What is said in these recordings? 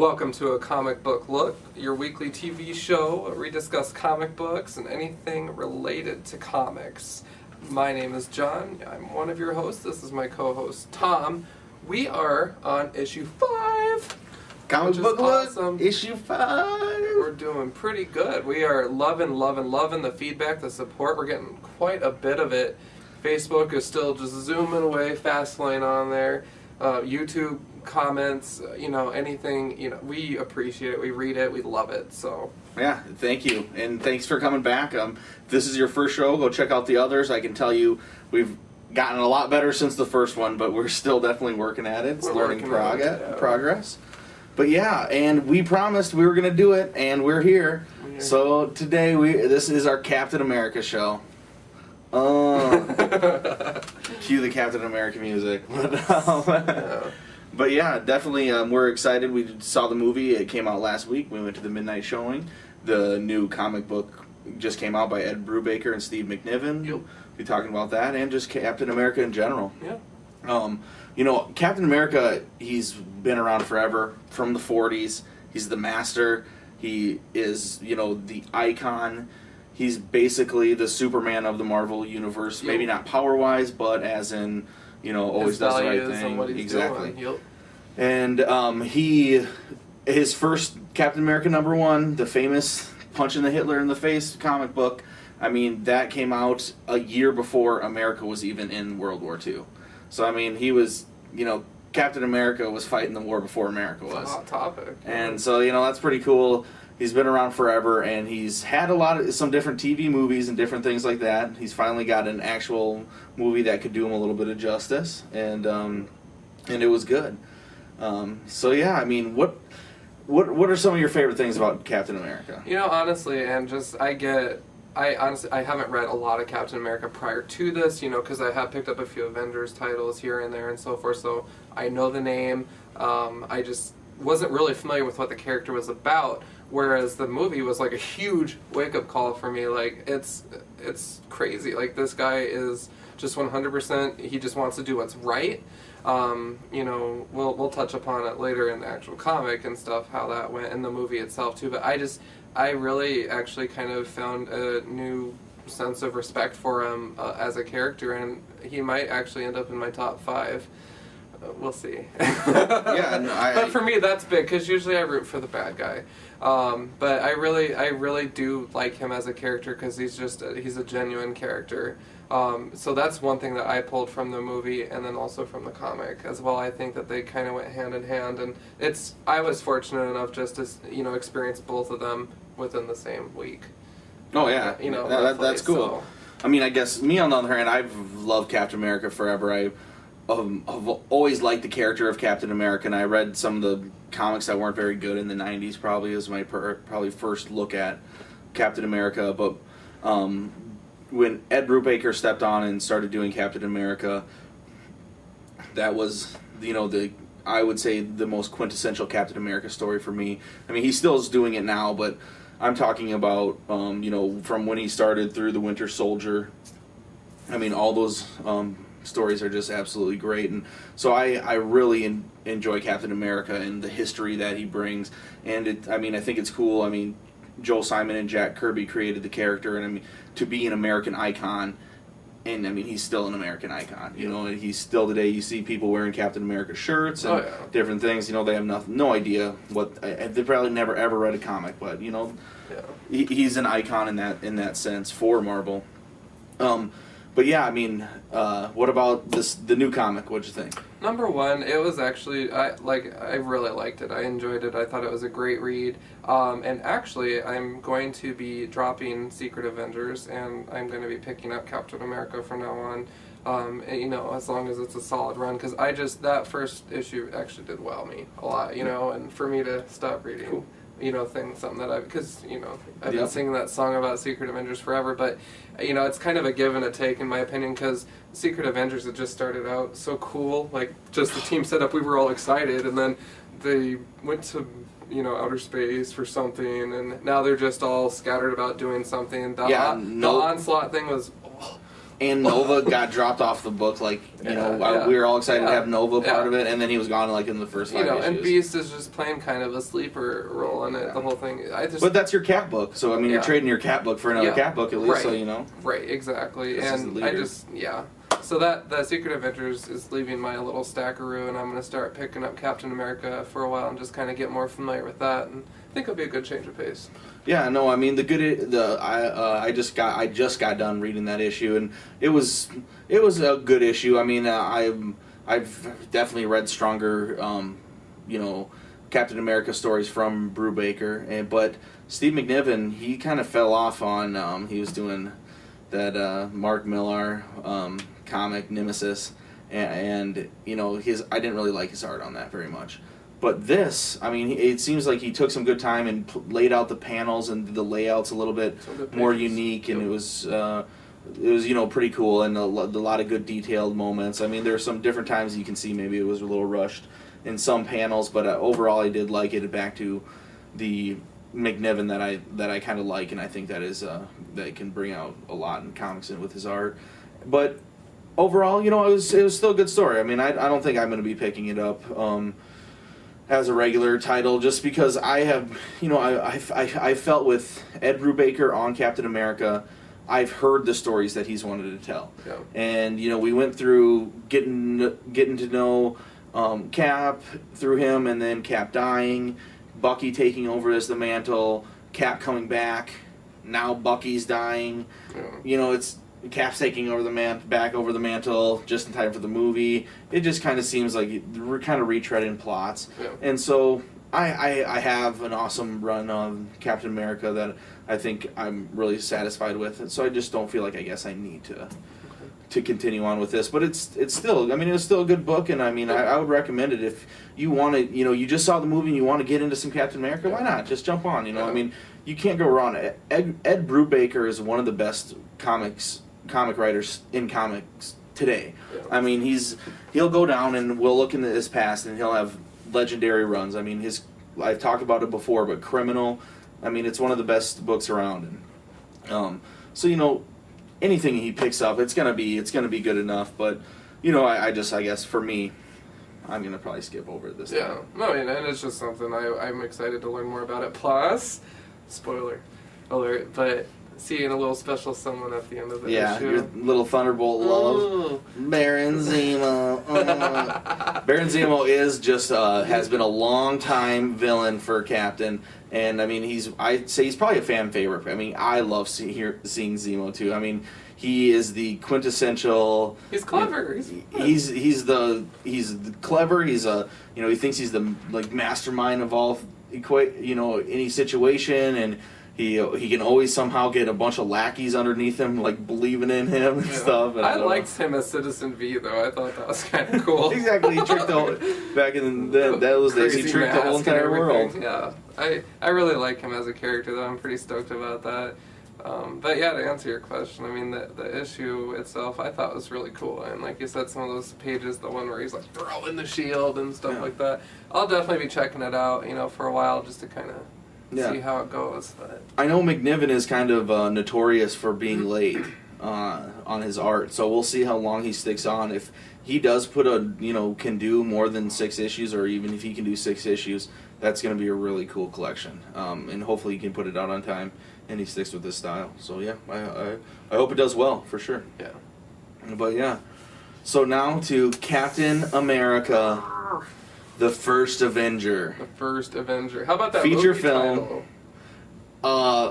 Welcome to A Comic Book Look, your weekly TV show where we discuss comic books and anything related to comics. My name is John. I'm one of your hosts. This is my co-host, Tom. We are on issue 5. Comic Book Look, awesome. issue 5. We're doing pretty good. We are loving the feedback, the support. We're getting quite a bit of it. Facebook is still just zooming away, fast lane on there. YouTube comments, anything, we appreciate it. We read it. We love it. So yeah, thank you, and thanks for coming back. If this is your first show, go check out the others. I can tell you, we've gotten a lot better since the first one, but we're still definitely working at it. It's learning progress. But yeah, and we promised we were going to do it, and we're here. Yeah. So today, this is our Captain America show. Cue the Captain America music. But yeah, definitely we're excited. We saw the movie. It came out last week. We went to the midnight showing. The new comic book just came out by Ed Brubaker and Steve McNiven. Yep. We'll be talking about that and just Captain America in general. Yeah. Captain America, he's been around forever, from the 40s. He's the master. He is, the icon. He's basically the Superman of the Marvel universe. Yep. Maybe not power-wise, but as in, always does the right thing. What he's exactly. Doing. Yep. And his first Captain America #1, the famous punching the Hitler in the face comic book, that came out a year before America was even in World War II. So, he was, Captain America was fighting the war before America was. It's a hot topic. And so, that's pretty cool. He's been around forever, and he's had some different TV movies and different things like that. He's finally got an actual movie that could do him a little bit of justice, and it was good. So yeah, what are some of your favorite things about Captain America? Honestly, and I haven't read a lot of Captain America prior to this, because I have picked up a few Avengers titles here and there and so forth, so I know the name. I just wasn't really familiar with what the character was about, whereas the movie was like a huge wake-up call for me. Like, it's crazy. Like, this guy is just 100%, he just wants to do what's right. We'll touch upon it later in the actual comic and stuff, how that went in the movie itself too, but I really actually kind of found a new sense of respect for him as a character, and he might actually end up in my top 5. We'll see. But for me, that's big, because usually I root for the bad guy. But I really do like him as a character, because he's a genuine character. So that's one thing that I pulled from the movie, and then also from the comic as well. I think that they kind of went hand in hand, and I was fortunate enough just to experience both of them within the same week. Oh yeah, that's cool. So. I guess me on the other hand, I've loved Captain America forever. I've always liked the character of Captain America, and I read some of the comics that weren't very good in the 90s, probably as my probably first look at Captain America. But when Ed Brubaker stepped on and started doing Captain America, that was, I would say the most quintessential Captain America story for me. He still is doing it now, but I'm talking about, from when he started through the Winter Soldier. All those stories are just absolutely great, and so I really enjoy Captain America and the history that he brings, and I think it's cool. Joel Simon and Jack Kirby created the character, and to be an American icon, and he's still an American icon. And he's still today. You see people wearing Captain America shirts and different things. They have no idea what they probably never ever read a comic, but he's an icon in that sense for Marvel. But yeah, what about the new comic? What'd you think? #1, it was actually, I really liked it. I enjoyed it. I thought it was a great read. And actually, I'm going to be dropping Secret Avengers, and I'm going to be picking up Captain America from now on. As long as it's a solid run, because that first issue actually did wow me a lot, and for me to stop reading. Cool. Something that because I've been singing that song about Secret Avengers forever, but, it's kind of a give and a take in my opinion, because Secret Avengers had just started out so cool, like, just the team set up, we were all excited, and then they went to, outer space for something, and now they're just all scattered about doing something. The Onslaught thing was, and Nova got dropped off the book. Like, we were all excited to have Nova part of it, and then he was gone like in the first 5 issues. And Beast is just playing kind of a sleeper role in it. The whole thing. But that's your Cap book, so I mean, you're trading your Cap book for another Cap book at least, so you know. Right, exactly, and So the Secret Avengers is leaving my little stackaroo, and I'm going to start picking up Captain America for a while and just kind of get more familiar with that, and I think it'll be a good change of pace. Yeah, no, I mean I just got done reading that issue, and it was a good issue. I mean, I've definitely read stronger, Captain America stories from Brubaker, but Steve McNiven, he kind of fell off on he was doing that Mark Millar comic Nemesis, and I didn't really like his art on that very much. But this, I mean, it seems like he took some good time and laid out the panels and the layouts a little bit more unique, and it was pretty cool, and a lot of good detailed moments. I mean, there are some different times you can see maybe it was a little rushed in some panels, but overall I did like it. Back to the McNiven that I kind of like, and I think that is that can bring out a lot in comics and with his art. But overall, it was still a good story. I mean, I don't think I'm going to be picking it up as a regular title, just because I have, I felt with Ed Brubaker on Captain America, I've heard the stories that he's wanted to tell, and we went through getting to know Cap through him, and then Cap dying, Bucky taking over as the mantle, Cap coming back, now Bucky's dying. It's Cap's taking over back over the mantle just in time for the movie. It just kind of seems like we're kind of retreading plots. And so I have an awesome run on Captain America that I think I'm really satisfied with. And so I just don't feel like I guess I need to continue on with this. But it's still, I mean, it's still a good book, and I mean, I would recommend it if you want to, you just saw the movie and you want to get into some Captain America, why not? Just jump on, I mean, you can't go wrong. Ed Brubaker is one of the best comic writers in comics today. I mean, he'll go down, and we'll look into his past, and he'll have legendary runs. I mean, I've talked about it before, but Criminal, I mean, it's one of the best books around. And so anything he picks up, it's gonna be good enough. But I guess for me, I'm gonna probably skip over this. Yeah, no, and it's just something I'm excited to learn more about it. Plus, spoiler alert, but seeing a little special someone at the end of the issue. Your little Thunderbolt love, Baron Zemo. Baron Zemo is just has been a long time villain for Captain, and I mean I'd say he's probably a fan favorite. I mean, I love seeing Zemo too. I mean, he is the quintessential. He's clever. He's clever. He's he thinks he's the mastermind of all any situation, and he can always somehow get a bunch of lackeys underneath him, believing in him and stuff. And I liked him as Citizen V, though. I thought that was kind of cool. Exactly. He tricked back in those days, he tricked the whole entire world. Yeah. I really like him as a character, though. I'm pretty stoked about that. But yeah, to answer your question, I mean, the issue itself I thought was really cool. And like you said, some of those pages, the one where he's throwing the shield and stuff like that, I'll definitely be checking it out, for a while just to kind of see how it goes. But I know McNiven is kind of notorious for being late on his art, so we'll see how long he sticks on. If he does can do more than 6 issues, or even if he can do 6 issues, that's going to be a really cool collection. And hopefully he can put it out on time, and he sticks with this style. So yeah, I hope it does well, for sure. Yeah. But yeah, so now to Captain America, the First Avenger. The First Avenger. How about that feature movie film? Title?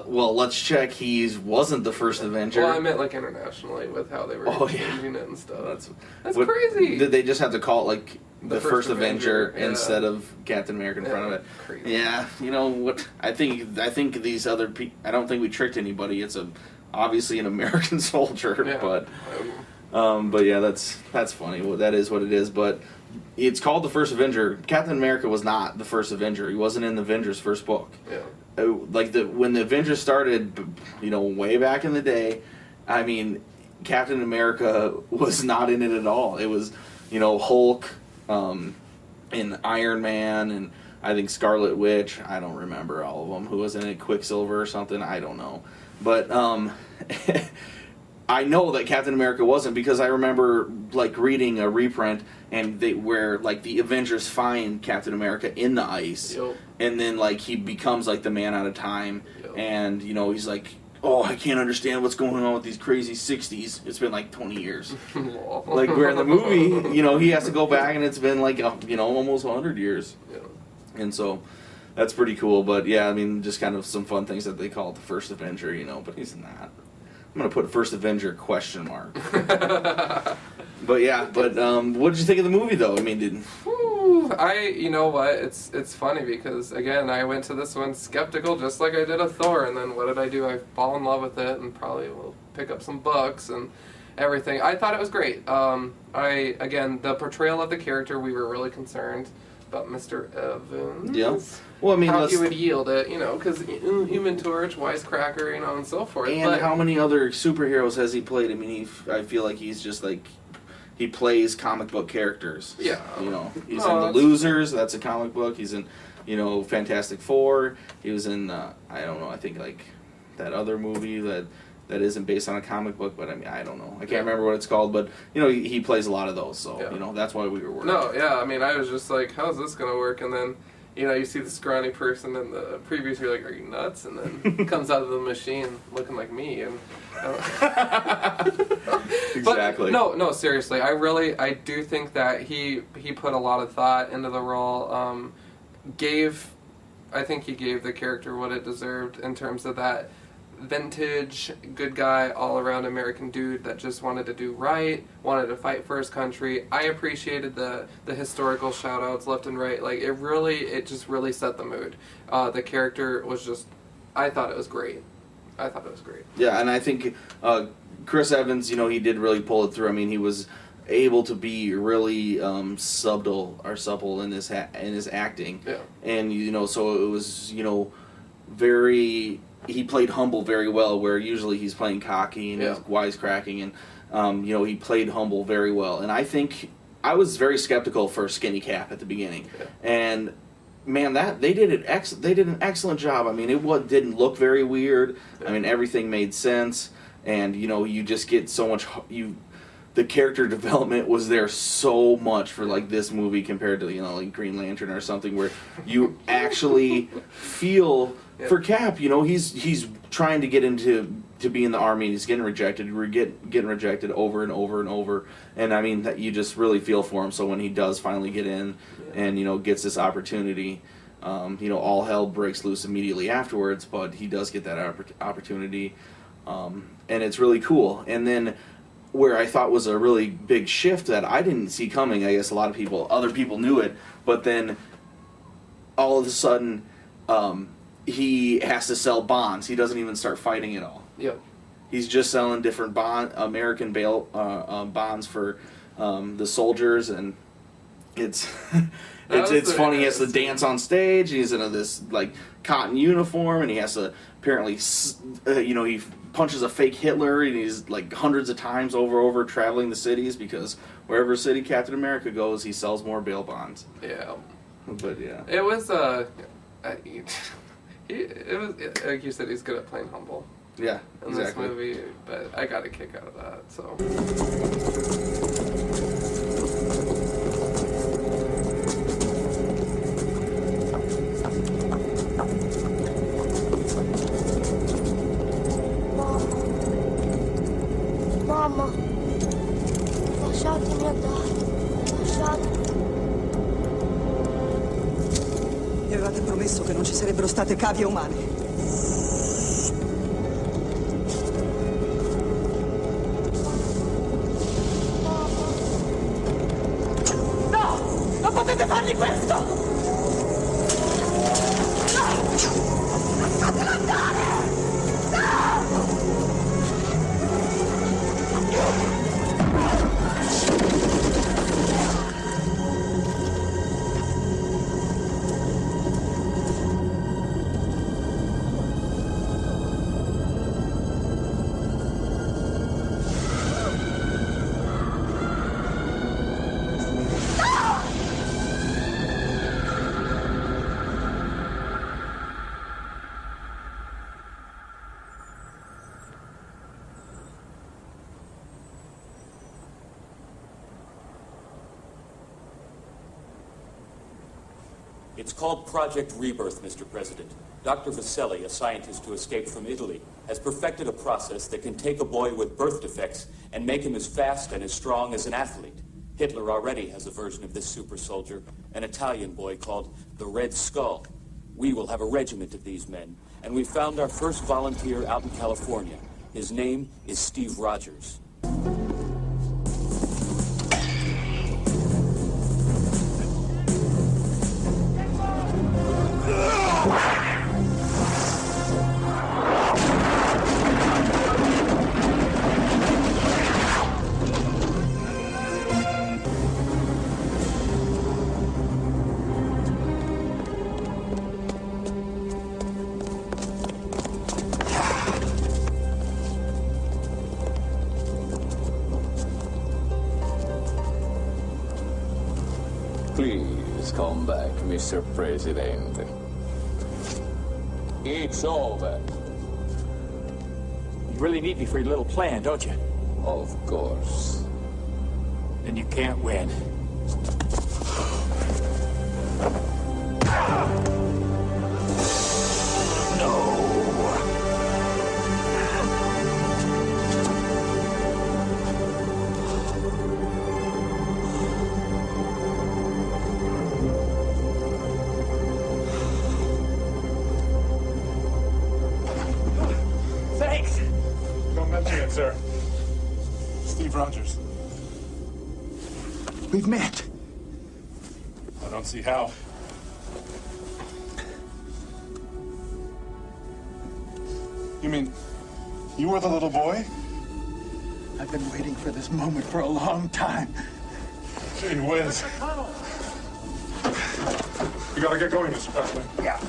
Well, let's check. He wasn't the First Avenger. Well, I meant internationally with how they were changing it and stuff. That's crazy. Did they just have to call it the First Avenger instead of Captain America in front of it? Crazy. Yeah, what? I think these other people. I don't think we tricked anybody. It's obviously an American soldier, but yeah, that's funny. Well, that is what it is, but. It's called the First Avenger. Captain America was not the First Avenger. He wasn't in the Avengers' first book. Yeah. When the Avengers started, way back in the day, I mean, Captain America was not in it at all. It was, Hulk, and Iron Man, and I think Scarlet Witch. I don't remember all of them. Who was in it? Quicksilver or something? I don't know. But I know that Captain America wasn't, because I remember like reading a reprint and where like the Avengers find Captain America in the ice, and then like he becomes like the man out of time, and you know he's like, oh, I can't understand what's going on with these crazy 60s. It's been like 20 years. Like where in the movie, you know, he has to go back and it's been like you know, almost 100 years, and so. That's pretty cool, but yeah, I mean, just kind of some fun things that they call it the First Avenger, you know, but he's not. I'm going to put First Avenger ? But yeah, what did you think of the movie, though? I mean, you know what, it's funny because, again, I went to this one skeptical just like I did of Thor, and then what did I do? I fall in love with it and probably will pick up some books and everything. I thought it was great. Again, the portrayal of the character, we were really concerned about Mr. Evans. Yeah. Well, I mean, how he would yield it, you know, because Human Torch, wisecracker, you know, and so forth. And how many other superheroes has he played? I mean, I feel like he's just like, he plays comic book characters. Yeah. You know, he's in The Losers, that's a comic book. He's in, you know, Fantastic Four. He was in, I don't know, I think like that other movie that isn't based on a comic book, but I mean, I don't know. I can't remember what it's called, but, you know, he plays a lot of those, so, you know, that's why we were worried. No, yeah, I mean, I was just like, how's this going to work? And then, you know, you see the scrawny person in the previews, you're like, are you nuts? And then comes out of the machine looking like me. And Exactly. But, no, seriously, I do think that he put a lot of thought into the role, I think he gave the character what it deserved in terms of that vintage, good guy, all-around American dude that just wanted to do right, wanted to fight for his country. I appreciated the historical shout-outs left and right. Like, it just really set the mood. The character was just, I thought it was great. Yeah, and I think Chris Evans, you know, he did really pull it through. I mean, he was able to be really supple in his acting. Yeah. And, you know, so it was, you know, he played humble very well, where usually he's playing cocky and he's wisecracking, and you know, he played humble very well. And I think I was very skeptical for Skinny Cap at the beginning, and man, they did an excellent job. I mean, it didn't look very weird. I mean, everything made sense, and you know, you just get so much. The character development was there so much for like this movie compared to, you know, like Green Lantern or something, where you actually feel. For Cap, you know, he's trying to get to be in the army, and he's getting rejected, getting rejected over and over and over, and I mean that you just really feel for him. So when he does finally get in, and you know, gets this opportunity, you know, all hell breaks loose immediately afterwards. But he does get that opportunity, and it's really cool. And then where I thought was a really big shift that I didn't see coming, I guess other people knew it, but then all of a sudden. He has to sell bonds. He doesn't even start fighting at all. Yep. He's just selling different American bonds for the soldiers, and it's funny. He has to dance on stage. He's in this like cotton uniform, and he has to apparently, you know, he punches a fake Hitler, and he's like hundreds of times over traveling the cities, because wherever city Captain America goes, he sells more bail bonds. Yeah. But yeah. It was it was like you said, he's good at playing humble. Yeah, in exactly. this movie, but I got a kick out of that. So. Mamma, lasciatemi andare, lasciatemi. Mi avevate promesso che non ci sarebbero state cavie umane. No! Non potete fargli questo! No! Lasciatelo andare! No! It's called Project Rebirth, Mr. President. Dr. Vaselli, a scientist who escaped from Italy, has perfected a process that can take a boy with birth defects and make him as fast and as strong as an athlete. Hitler already has a version of this super soldier, an Italian boy called the Red Skull. We will have a regiment of these men, and we found our first volunteer out in California. His name is Steve Rogers. Please come back, Mr. President. It's over. You really need me for your little plan, don't you? Of course. Then you can't win. Thanks! Don't mention it, sir. Steve Rogers. We've met. I don't see how. You mean, you were the little boy? I've been waiting for this moment for a long time. Gee whiz. You gotta get going, Mr. Presley. Yeah.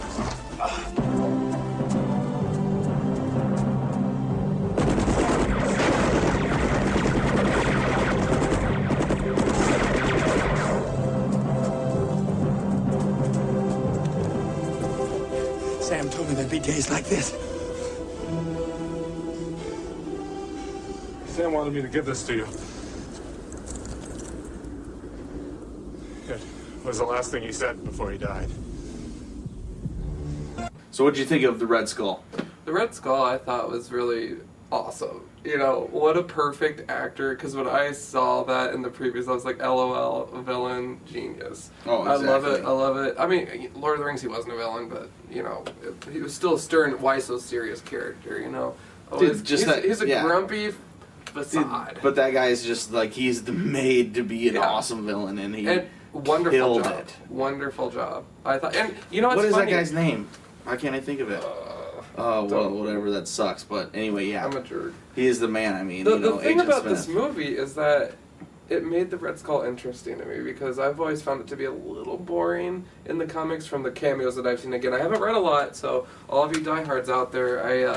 Sam told me there'd be days like this. Sam wanted me to give this to you. It was the last thing he said before he died. So what'd you think of the Red Skull? The Red Skull I thought was really awesome. You know, what a perfect actor, because when I saw that in the previews, I was like, LOL, villain, genius. Oh, exactly. I love it. I mean, Lord of the Rings, he wasn't a villain, but, you know, he was still a stern, why so serious character, you know? Dude, just he's a yeah. grumpy facade. Dude, but that guy is just, like, he's made to be an awesome villain, and he wonderful killed job. it. Wonderful job. I thought, and, you know what's What is funny? that guy's name? Why can't I think of it? Well, whatever, that sucks. But anyway, yeah. I'm a jerk. He is the man, I mean, The you know, thing Agent about Smith. this movie is that it made the Red Skull interesting to me, because I've always found it to be a little boring in the comics from the cameos that I've seen. Again, I haven't read a lot, so all of you diehards out there,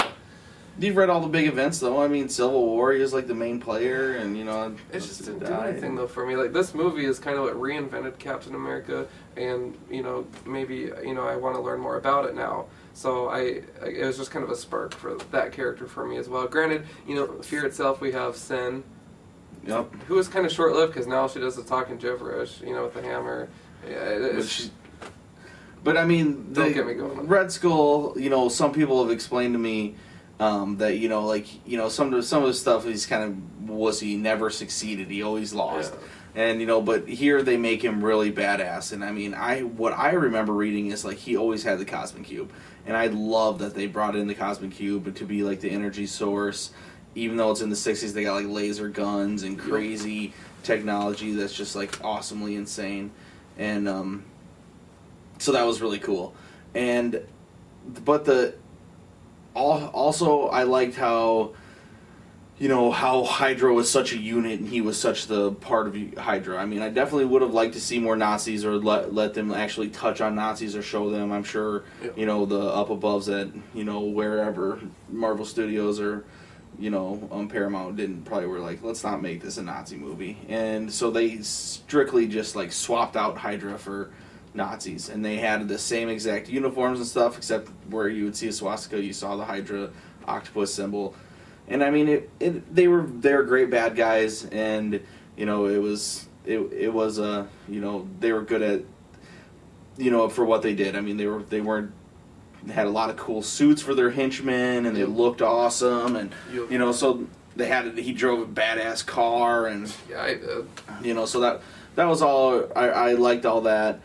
You've read all the big events, though. I mean, Civil War, he was like the main player, and, you know... it just didn't do anything, though, for me. Like, this movie is kind of what reinvented Captain America, and, you know, maybe, you know, I want to learn more about it now. So it was just kind of a spark for that character for me as well. Granted, you know, Fear itself, we have Sin, Yep. who was kind of short-lived, because now she does the talking gibberish, you know, with the hammer. Yeah, But I mean, Don't get me going. Red Skull, you know, some people have explained to me that, you know, like, you know, some of the stuff he's kind of wussy, never succeeded, he always lost. Yeah. And, you know, but here they make him really badass. And I mean, what I remember reading is, like, he always had the Cosmic Cube. And I love that they brought in the Cosmic Cube to be, like, the energy source. Even though it's in the 60s, they got, like, laser guns and crazy technology that's just, like, awesomely insane. And, so that was really cool. And, but also I liked how, you know, how Hydra was such a unit and he was such the part of Hydra. I mean, I definitely would have liked to see more Nazis, or let them actually touch on Nazis or show them. I'm sure, you know, the up aboves at, you know, wherever, Marvel Studios or, you know, Paramount probably were like, let's not make this a Nazi movie. And so they strictly just, like, swapped out Hydra for Nazis, and they had the same exact uniforms and stuff, except where you would see a swastika, you saw the Hydra octopus symbol. And I mean, they were great bad guys, and, you know, it was you know, they were good at for what they did. I mean, they had a lot of cool suits for their henchmen, and they looked awesome, and so he drove a badass car, and yeah, I did. So that was all. I liked all that.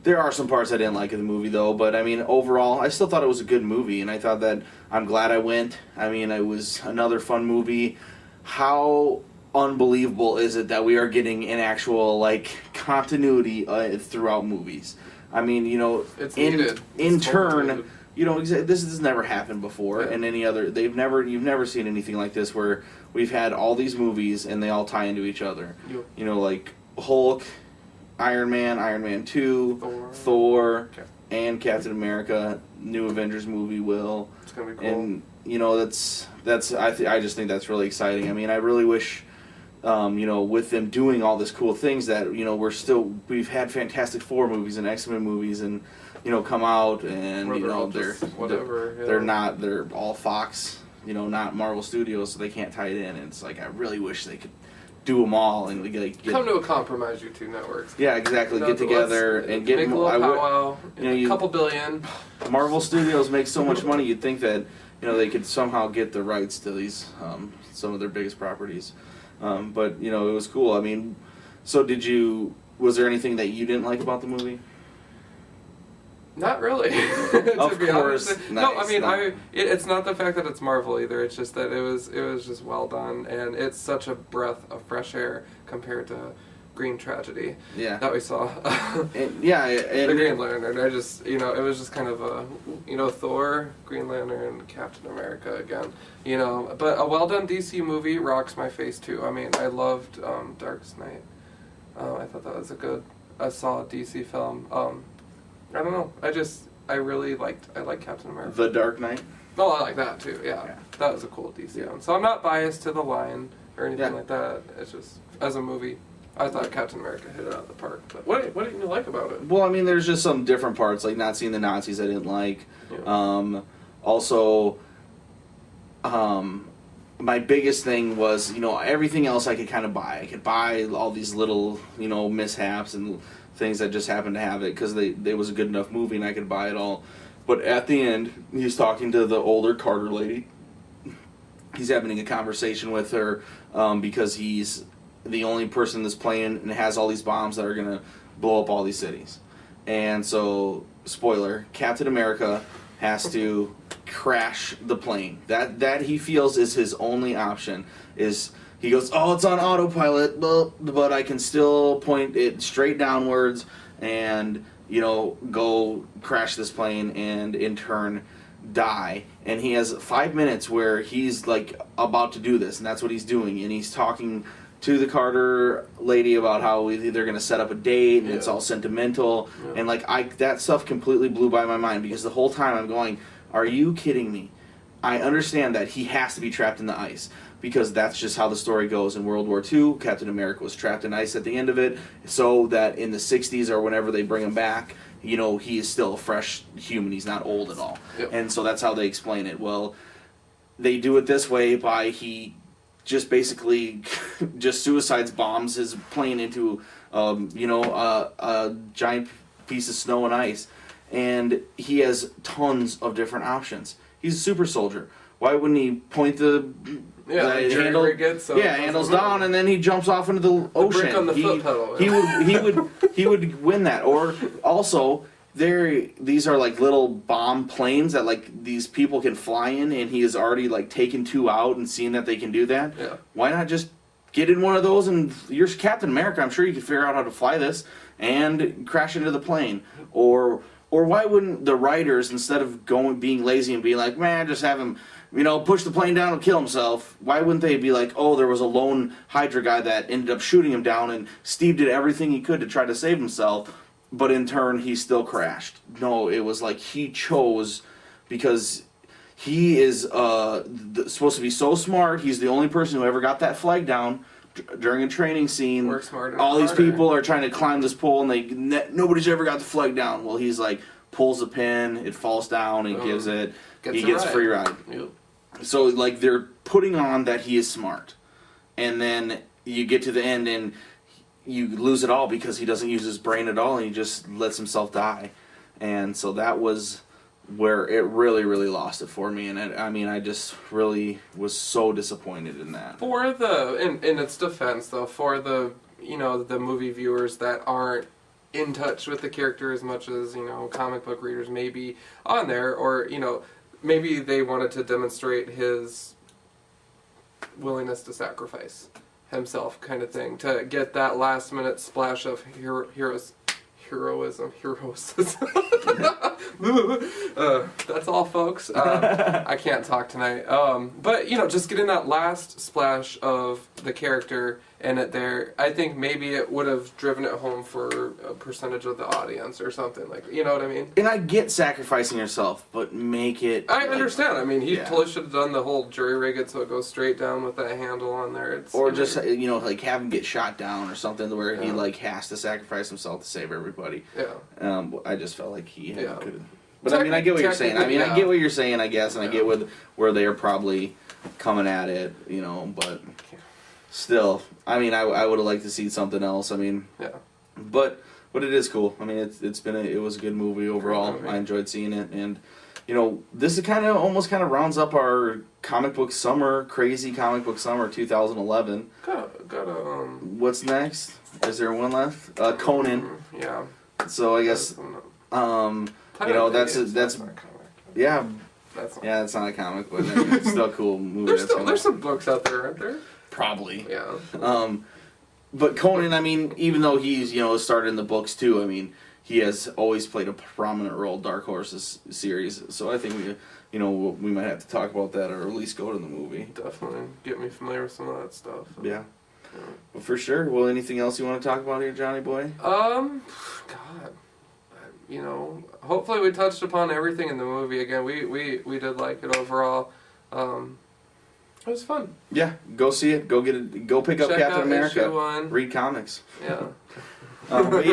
There are some parts I didn't like in the movie, though, but I mean, overall, I still thought it was a good movie, and I thought that I'm glad I went. I mean, it was another fun movie. How unbelievable is it that we are getting an actual continuity throughout movies? I mean, it's needed. In it's turn, needed. This has never happened before, and any other you've never seen anything like this where we've had all these movies and they all tie into each other. Yep. Like Hulk, Iron Man 2, Thor, and Captain America. New Avengers movie will. It's gonna be cool. And I just think that's really exciting. I mean, I really wish. With them doing all this cool things that, we've had Fantastic Four movies and X-Men movies and, come out and, they're all Fox, not Marvel Studios, so they can't tie it in. And it's like, I really wish they could do them all and come to a compromise, you two networks. Yeah, exactly. Get together and get make a little powwow, a couple billion. Marvel Studios makes so much money, you'd think that, they could somehow get the rights to these, some of their biggest properties. But it was cool. I mean, so was there anything that you didn't like about the movie? Not really. To Of be course. Honest. Nice, no, I mean, no. It's not the fact that it's Marvel either. It's just that it was just well done, and it's such a breath of fresh air compared to Green Tragedy that we saw. And the Green Lantern. I just, it was just kind of a, Thor, Green Lantern, Captain America again. But a well done DC movie rocks my face too. I mean, I loved Darkest Night. I thought that was a solid DC film. I don't know. I really liked Captain America. The Dark Knight? Oh, I like that too, yeah. That was a cool DC one. So I'm not biased to the line or anything like that. It's just, as a movie, I thought Captain America hit it out of the park. But what didn't you like about it? Well, I mean, there's just some different parts, like not seeing the Nazis I didn't like. Yeah. Also, my biggest thing was, everything else I could kind of buy. I could buy all these little, mishaps and things that just happened to have it because it was a good enough movie and I could buy it all. But at the end, he's talking to the older Carter lady. He's having a conversation with her because he's the only person that's playing and has all these bombs that are going to blow up all these cities. And so, spoiler, Captain America has to crash the plane. That he feels is his only option. He goes, it's on autopilot, but I can still point it straight downwards and, go crash this plane and in turn die. And he has 5 minutes where he's about to do this, and that's what he's doing. And he's talking to the Carter lady about how they're going to set up a date and it's all sentimental. Yeah. And that stuff completely blew by my mind because the whole time I'm going, are you kidding me? I understand that he has to be trapped in the ice because that's just how the story goes. In World War II, Captain America was trapped in ice at the end of it so that in the 60s or whenever they bring him back, he is still a fresh human. He's not old at all. Yep. And so that's how they explain it. Well, they do it this way by he just basically just bombs his plane into, a giant piece of snow and ice. And he has tons of different options. He's a super soldier. Why wouldn't he point the handles down and then he jumps off into the ocean? Brick on the foot pedal. He would win that. Or also, these are little bomb planes that these people can fly in, and he has already taken 2 out and seen that they can do that. Yeah. Why not just get in one of those and you're Captain America? I'm sure you can figure out how to fly this and crash into the plane. Or why wouldn't the writers, instead of being lazy and being like, man, just have him, push the plane down and kill himself, why wouldn't they be like, there was a lone Hydra guy that ended up shooting him down and Steve did everything he could to try to save himself, but in turn he still crashed. No, it was he chose because he is supposed to be so smart. He's the only person who ever got that flag down during a training scene. Work smarter. All these people are trying to climb this pole and nobody's ever got the flag down. Well, he's pulls the pin, it falls down, and gives it. He gets a free ride. Yep. So they're putting on that he is smart, and then you get to the end and you lose it all because he doesn't use his brain at all and he just lets himself die. And so that was where it really, really lost it for me. And I just really was so disappointed in that. For in its defense, though, for the movie viewers that aren't in touch with the character as much as, comic book readers may be on there, or, maybe they wanted to demonstrate his willingness to sacrifice himself kind of thing, to get that last minute splash of heroism. That's all, folks. I can't talk tonight. But, just getting that last splash of the character in it there, I think maybe it would have driven it home for a percentage of the audience or something. Like, you know what I mean? And I get sacrificing yourself, but make it... I understand. I mean, he totally should have done the whole jury rig it so it goes straight down with that handle on there. Or just, have him get shot down or something where he, has to sacrifice himself to save everybody. Yeah. I just felt like he could have... But, I get what you're saying. I get what you're saying, I guess, and I get where they're probably coming at it, but... Still, I would have liked to see something else. But it is cool. It was a good movie overall. I enjoyed seeing it, and this is almost rounds up our crazy comic book summer 2011. What's next? Is there one left? Conan. Yeah. So I guess that's yeah. That's not a comic, but it's still a cool movie. There's some books out there, aren't there? Probably. Yeah. But Conan, even though he's, started in the books too, he has always played a prominent role in Dark Horse's series. So I think we might have to talk about that, or at least go to the movie. Definitely. Get me familiar with some of that stuff. Yeah. Well, for sure. Well, anything else you want to talk about here, Johnny boy? God. Hopefully we touched upon everything in the movie. Again, we did like it overall. It was fun. Yeah, go see it. Go get it. Go pick up Captain America. Read comics. Yeah. But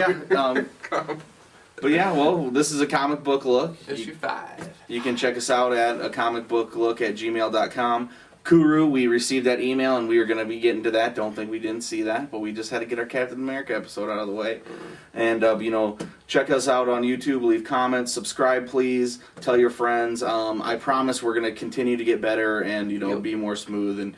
yeah, well, this is a comic book look. Issue 5. You can check us out at acomicbooklook@gmail.com. Kuru, we received that email and we were going to be getting to that. Don't think we didn't see that, but we just had to get our Captain America episode out of the way. And, check us out on YouTube. Leave comments. Subscribe, please. Tell your friends. I promise we're going to continue to get better and, be more smooth and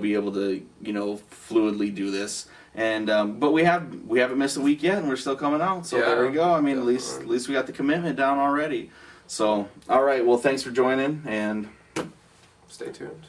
be able to, fluidly do this. And but we haven't missed a week yet, and we're still coming out. So there we go. At least we got the commitment down already. So all right. Well, thanks for joining, and stay tuned.